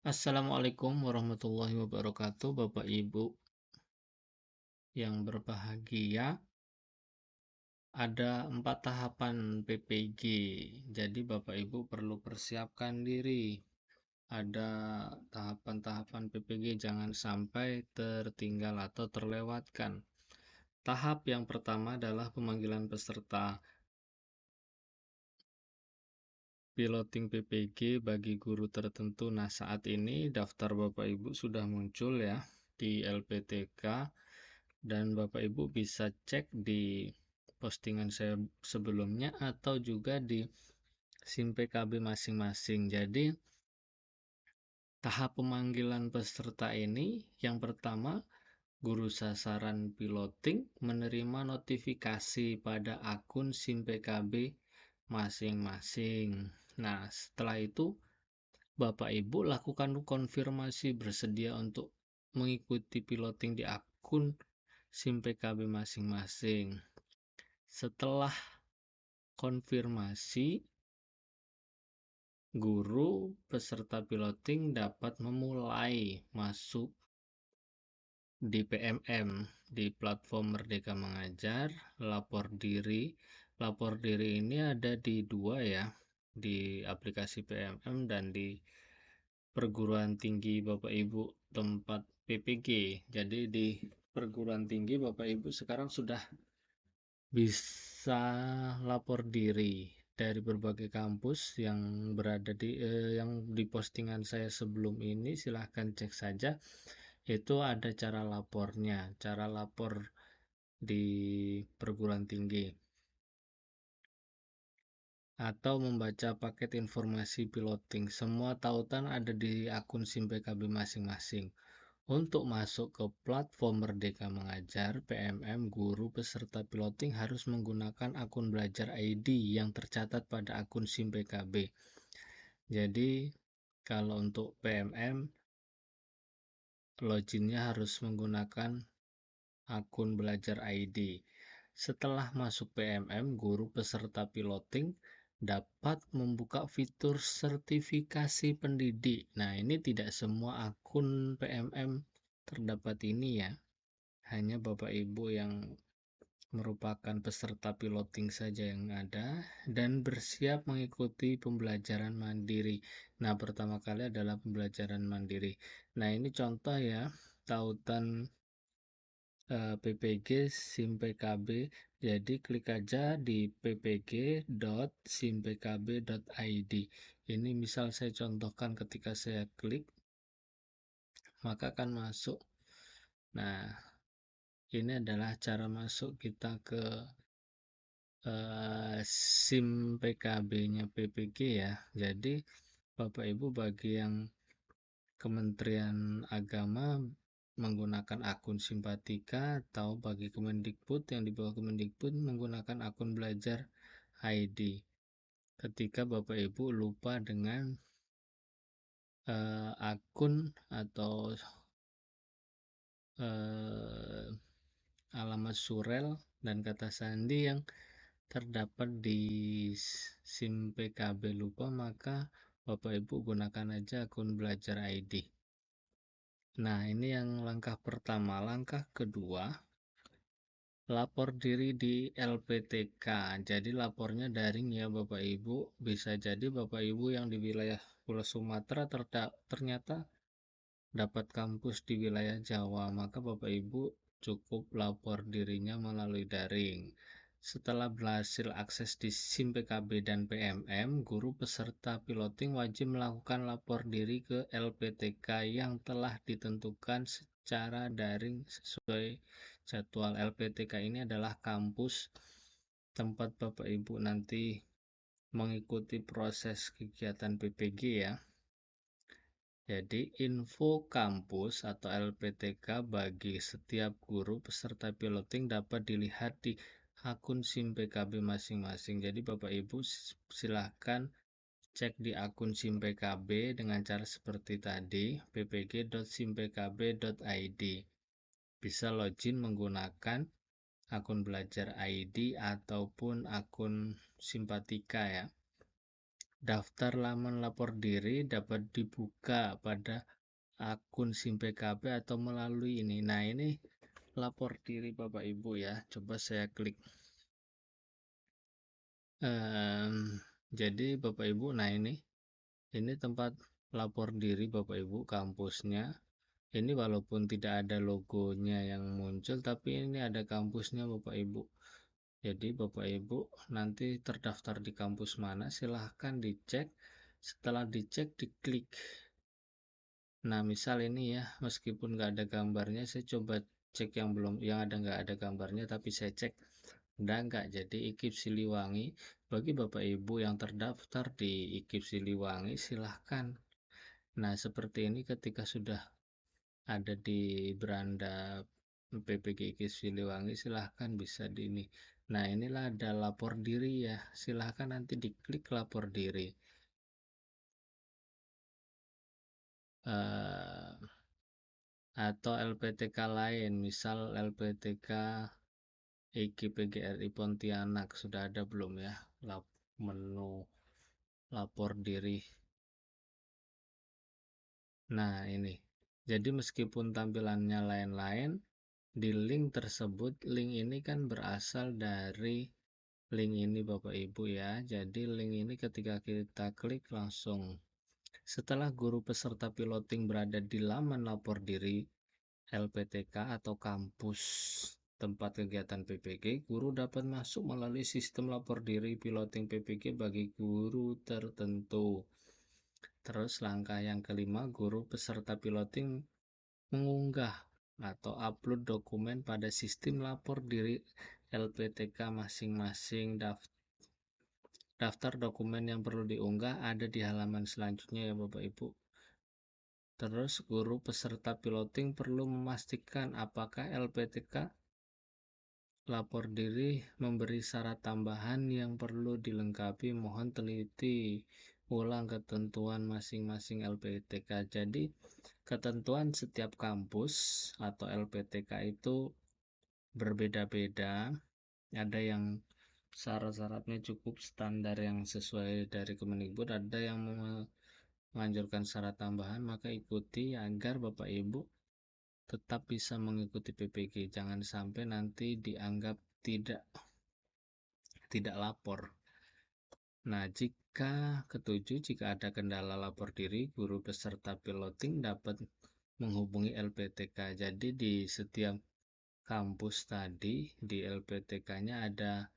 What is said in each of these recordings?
Assalamualaikum warahmatullahi wabarakatuh, Bapak Ibu yang berbahagia. Ada 4 tahapan PPG, jadi Bapak Ibu perlu persiapkan diri. Ada tahapan-tahapan PPG, jangan sampai tertinggal atau terlewatkan. Tahap yang pertama adalah pemanggilan peserta. Piloting PPG bagi guru tertentu. Nah, saat ini daftar Bapak Ibu sudah muncul ya di LPTK. Dan Bapak Ibu bisa cek di postingan saya sebelumnya atau juga di SIM PKB masing-masing. Jadi tahap pemanggilan peserta ini yang pertama, guru sasaran piloting menerima notifikasi pada akun SIM PKB masing-masing. Nah, setelah itu Bapak Ibu lakukan konfirmasi bersedia untuk mengikuti piloting di akun SIM PKB masing-masing. Setelah konfirmasi, guru peserta piloting dapat memulai masuk di PMM, di platform Merdeka Mengajar. Lapor diri ini ada di dua ya, di aplikasi PMM dan di perguruan tinggi Bapak Ibu tempat PPG. Jadi di perguruan tinggi Bapak Ibu sekarang sudah bisa lapor diri dari berbagai kampus yang berada yang di postingan saya sebelum ini. Silahkan cek saja, itu ada cara lapornya, cara lapor di perguruan tinggi, atau membaca paket informasi piloting. Semua tautan ada di akun SIM PKB masing-masing. Untuk masuk ke platform Merdeka Mengajar PMM, guru peserta piloting harus menggunakan akun belajar ID yang tercatat pada akun SIM PKB. Jadi kalau untuk PMM, loginnya harus menggunakan akun belajar ID. Setelah masuk PMM, guru peserta piloting dapat membuka fitur sertifikasi pendidik. Nah, ini tidak semua akun PMM terdapat ini ya. Hanya Bapak Ibu yang merupakan peserta piloting saja yang ada dan bersiap mengikuti pembelajaran mandiri. Nah, pertama kali adalah pembelajaran mandiri. Nah, ini contoh ya, tautan PPG SIM PKB. Jadi klik aja di ppg.simpkb.id. Ini misal saya contohkan, ketika saya klik maka akan masuk. Nah, ini adalah cara masuk kita ke SIM PKB-nya PPG ya. Jadi Bapak Ibu bagi yang Kementerian Agama menggunakan akun Simpatika, atau bagi Kemendikbud yang di bawah Kemendikbud menggunakan akun belajar ID. Ketika Bapak Ibu lupa dengan akun atau alamat surel dan kata sandi yang terdapat di SIM PKB lupa, maka Bapak Ibu gunakan aja akun belajar ID. Nah, ini yang langkah pertama. Langkah kedua, lapor diri di LPTK. Jadi lapornya daring ya Bapak Ibu. Bisa jadi Bapak Ibu yang di wilayah Pulau Sumatera ternyata dapat kampus di wilayah Jawa, maka Bapak Ibu cukup lapor dirinya melalui daring. Setelah berhasil akses di SIM PKB dan PMM, guru peserta piloting wajib melakukan lapor diri ke LPTK yang telah ditentukan secara daring sesuai jadwal. LPTK ini adalah kampus tempat Bapak Ibu nanti mengikuti proses kegiatan PPG ya. Jadi info kampus atau LPTK bagi setiap guru peserta piloting dapat dilihat di akun SIM PKB masing-masing. Jadi Bapak Ibu silahkan cek di akun SIM PKB dengan cara seperti tadi, ppg.simpkb.id. Bisa login menggunakan akun belajar ID ataupun akun Simpatika ya. Daftar laman lapor diri dapat dibuka pada akun SIM PKB atau melalui ini. Nah, ini lapor diri Bapak Ibu ya. Coba saya klik. Jadi Bapak Ibu, nah ini tempat lapor diri Bapak Ibu, kampusnya. Ini walaupun tidak ada logonya yang muncul, tapi ini ada kampusnya Bapak Ibu. Jadi Bapak Ibu nanti terdaftar di kampus mana, silahkan dicek. Setelah dicek, diklik. Nah, misal ini ya, meskipun nggak ada gambarnya, saya coba cek yang ada nggak ada gambarnya, tapi saya cek udah nggak. Jadi IKIP Siliwangi, bagi Bapak Ibu yang terdaftar di IKIP Siliwangi, silahkan. Nah, seperti ini ketika sudah ada di beranda PPG IKIP Siliwangi, silahkan bisa di ini. Nah, inilah ada lapor diri ya, silahkan nanti diklik lapor diri. Eh, atau LPTK lain, misal LPTK IKI PGRI Pontianak, sudah ada belum ya menu lapor diri. Nah, ini. Jadi meskipun tampilannya lain-lain, di link tersebut, link ini kan berasal dari link ini Bapak Ibu ya. Jadi link ini ketika kita klik langsung. Setelah guru peserta piloting berada di laman lapor diri LPTK atau kampus tempat kegiatan PPG, guru dapat masuk melalui sistem lapor diri piloting PPG bagi guru tertentu. Terus langkah yang kelima, guru peserta piloting mengunggah atau upload dokumen pada sistem lapor diri LPTK masing-masing. Daftar dokumen yang perlu diunggah ada di halaman selanjutnya ya Bapak Ibu. Terus guru peserta piloting perlu memastikan apakah LPTK lapor diri memberi syarat tambahan yang perlu dilengkapi. Mohon teliti ulang ketentuan masing-masing LPTK. Jadi ketentuan setiap kampus atau LPTK itu berbeda-beda. Ada yang syarat-syaratnya cukup standar yang sesuai dari Kemendikbud, ada yang menganjurkan syarat tambahan, maka ikuti agar Bapak Ibu tetap bisa mengikuti PPG. Jangan sampai nanti dianggap tidak lapor. Nah, jika ada kendala lapor diri, guru peserta piloting dapat menghubungi LPTK. Jadi di setiap kampus tadi di LPTK-nya ada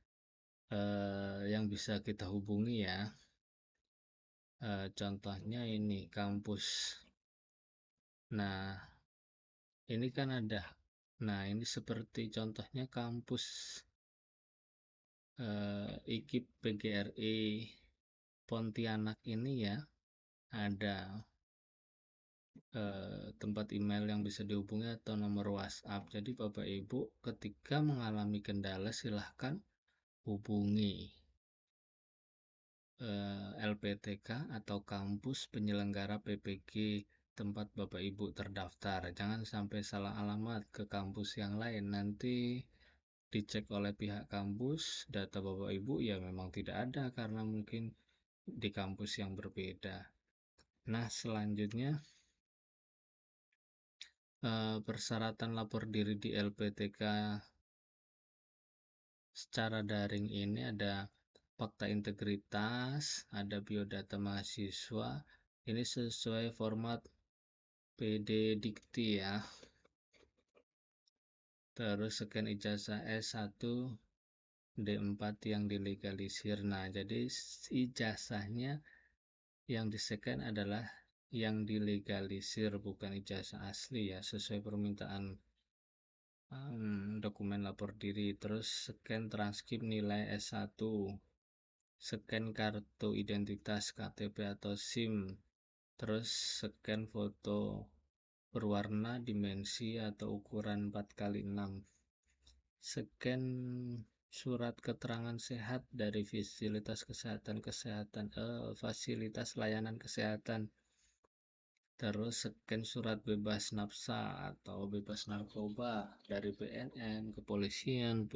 yang bisa kita hubungi ya. Contohnya ini kampus. Nah, ini kan ada. Nah, ini seperti contohnya kampus IKIP PGRI Pontianak ini ya, ada tempat email yang bisa dihubungi atau nomor WhatsApp. Jadi Bapak Ibu ketika mengalami kendala silahkan hubungi LPTK atau kampus penyelenggara PPG tempat Bapak Ibu terdaftar. Jangan sampai salah alamat ke kampus yang lain, nanti dicek oleh pihak kampus, data Bapak Ibu ya memang tidak ada karena mungkin di kampus yang berbeda. Nah, selanjutnya persyaratan lapor diri di LPTK secara daring ini ada fakta integritas, ada biodata mahasiswa. Ini sesuai format PD Dikti ya. Terus scan ijazah S1 D4 yang dilegalisir. Nah, jadi ijazahnya yang di-scan adalah yang dilegalisir, bukan ijazah asli ya, sesuai permintaan dokumen lapor diri. Terus scan transkrip nilai S1, scan kartu identitas KTP atau SIM, terus scan foto berwarna dimensi atau ukuran 4x6, scan surat keterangan sehat dari fasilitas layanan kesehatan. Terus scan surat bebas nafsa atau bebas narkoba dari BNN, kepolisian,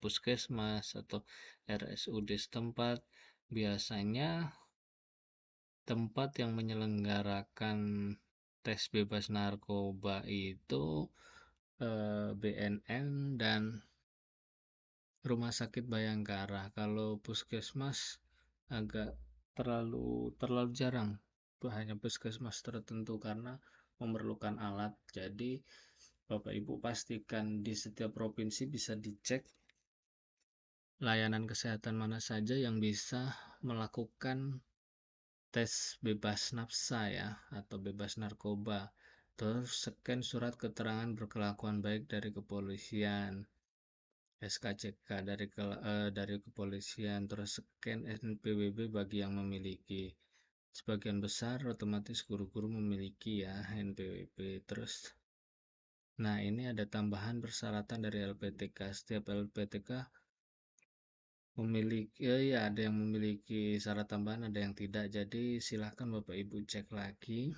puskesmas atau RSUD setempat. Biasanya tempat yang menyelenggarakan tes bebas narkoba itu BNN dan Rumah Sakit Bayangkara. Kalau puskesmas agak terlalu jarang. Hanya puskesmas tertentu karena memerlukan alat. Jadi Bapak Ibu pastikan di setiap provinsi bisa dicek layanan kesehatan mana saja yang bisa melakukan tes bebas nafsa ya atau bebas narkoba. Terus scan surat keterangan berkelakuan baik dari kepolisian, SKCK dari kepolisian, terus scan NPWP bagi yang memiliki. Sebagian besar otomatis guru-guru memiliki ya NPWP. Terus nah ini ada tambahan persyaratan dari LPTK. Setiap LPTK memiliki ya ada yang memiliki syarat tambahan, ada yang tidak. Jadi silahkan Bapak Ibu cek lagi.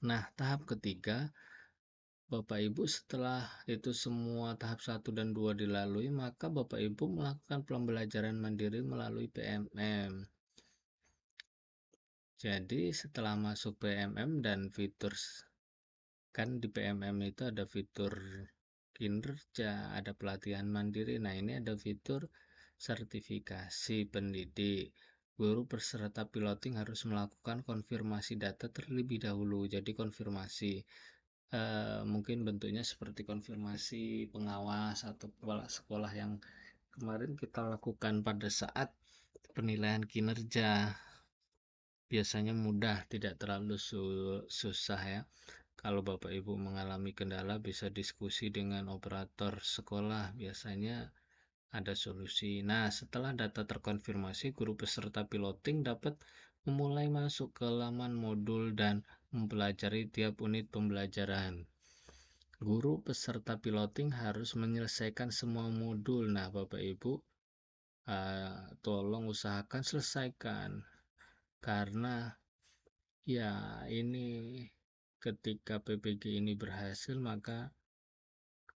Nah, tahap ketiga, Bapak Ibu setelah itu semua tahap 1 dan 2 dilalui, maka Bapak Ibu melakukan pembelajaran mandiri melalui PMM. Jadi setelah masuk PMM dan fitur, kan di PMM itu ada fitur kinerja, ada pelatihan mandiri. Nah, ini ada fitur sertifikasi pendidik. Guru peserta piloting harus melakukan konfirmasi data terlebih dahulu. Jadi konfirmasi mungkin bentuknya seperti konfirmasi pengawas atau kepala sekolah yang kemarin kita lakukan pada saat penilaian kinerja. Biasanya mudah, tidak terlalu susah ya. Kalau Bapak Ibu mengalami kendala bisa diskusi dengan operator sekolah, biasanya ada solusi. Nah, setelah data terkonfirmasi, guru peserta piloting dapat memulai masuk ke laman modul dan mempelajari tiap unit pembelajaran. Guru peserta piloting harus menyelesaikan semua modul. Nah, Bapak Ibu, tolong usahakan selesaikan karena ya ini ketika PPG ini berhasil, maka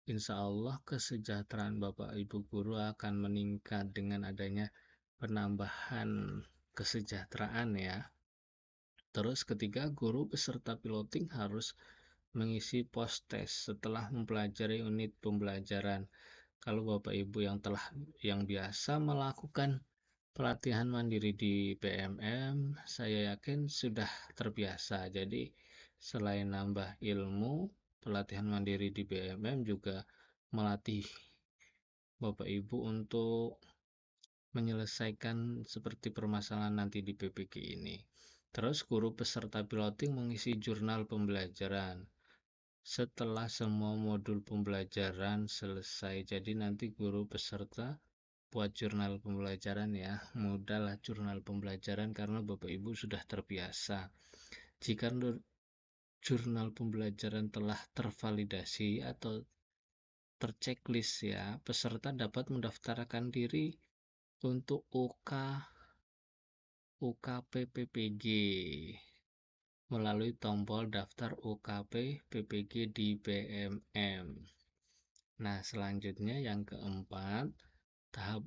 insya Allah kesejahteraan Bapak Ibu guru akan meningkat dengan adanya penambahan kesejahteraan ya. Terus ketiga, guru peserta piloting harus mengisi post test setelah mempelajari unit pembelajaran. Kalau Bapak Ibu yang biasa melakukan pelatihan mandiri di PMM, saya yakin sudah terbiasa. Jadi selain nambah ilmu, pelatihan mandiri di PMM juga melatih Bapak Ibu untuk menyelesaikan seperti permasalahan nanti di PPG ini. Terus guru peserta piloting mengisi jurnal pembelajaran setelah semua modul pembelajaran selesai. Jadi nanti guru peserta buat jurnal pembelajaran ya, mudahlah jurnal pembelajaran karena Bapak Ibu sudah terbiasa. Jika jurnal pembelajaran telah tervalidasi atau terchecklist ya, peserta dapat mendaftarkan diri untuk UKP PPG melalui tombol daftar UKP PPG di PMM. Nah, selanjutnya yang keempat, tahap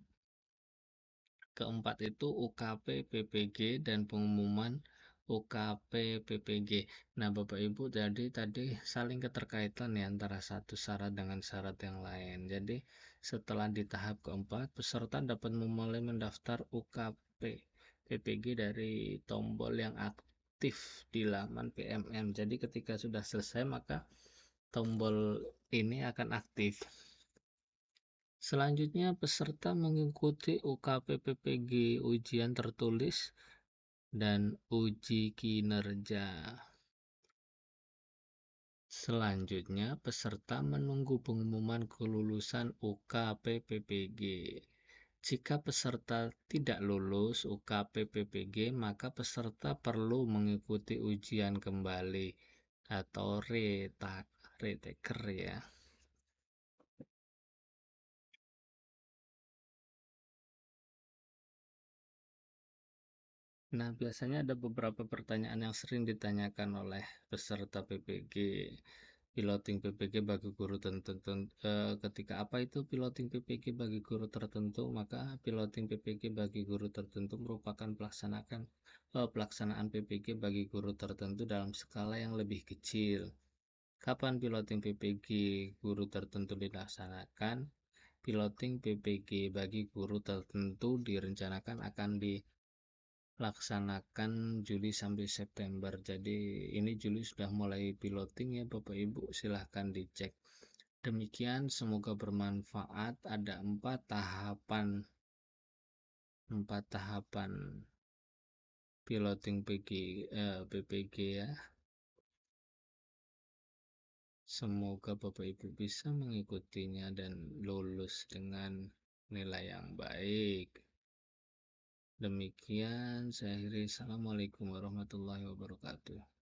keempat itu UKP PPG dan pengumuman UKP PPG. Nah, Bapak Ibu, jadi tadi saling keterkaitan ya antara satu syarat dengan syarat yang lain. Jadi, setelah di tahap keempat, peserta dapat memulai mendaftar UKP PPG dari tombol yang aktif di laman PMM. Jadi, ketika sudah selesai, maka tombol ini akan aktif. Selanjutnya, peserta mengikuti UKP PPG ujian tertulis dan uji kinerja. Selanjutnya, peserta menunggu pengumuman kelulusan UKP PPG. Jika peserta tidak lulus UKP PPG, maka peserta perlu mengikuti ujian kembali atau retaker ya. Nah, biasanya ada beberapa pertanyaan yang sering ditanyakan oleh peserta PPG. piloting PPG bagi guru tertentu. Ketika apa itu piloting PPG bagi guru tertentu? Maka piloting PPG bagi guru tertentu merupakan pelaksanaan PPG bagi guru tertentu dalam skala yang lebih kecil. Kapan piloting PPG guru tertentu dilaksanakan? Piloting PPG bagi guru tertentu direncanakan akan dilaksanakan Juli sampai September. Jadi ini Juli sudah mulai piloting ya Bapak Ibu, silahkan dicek. Demikian, semoga bermanfaat. Ada 4 tahapan piloting PPG ya. Semoga Bapak Ibu bisa mengikutinya dan lulus dengan nilai yang baik. Demikian saya akhiri. Assalamualaikum warahmatullahi wabarakatuh.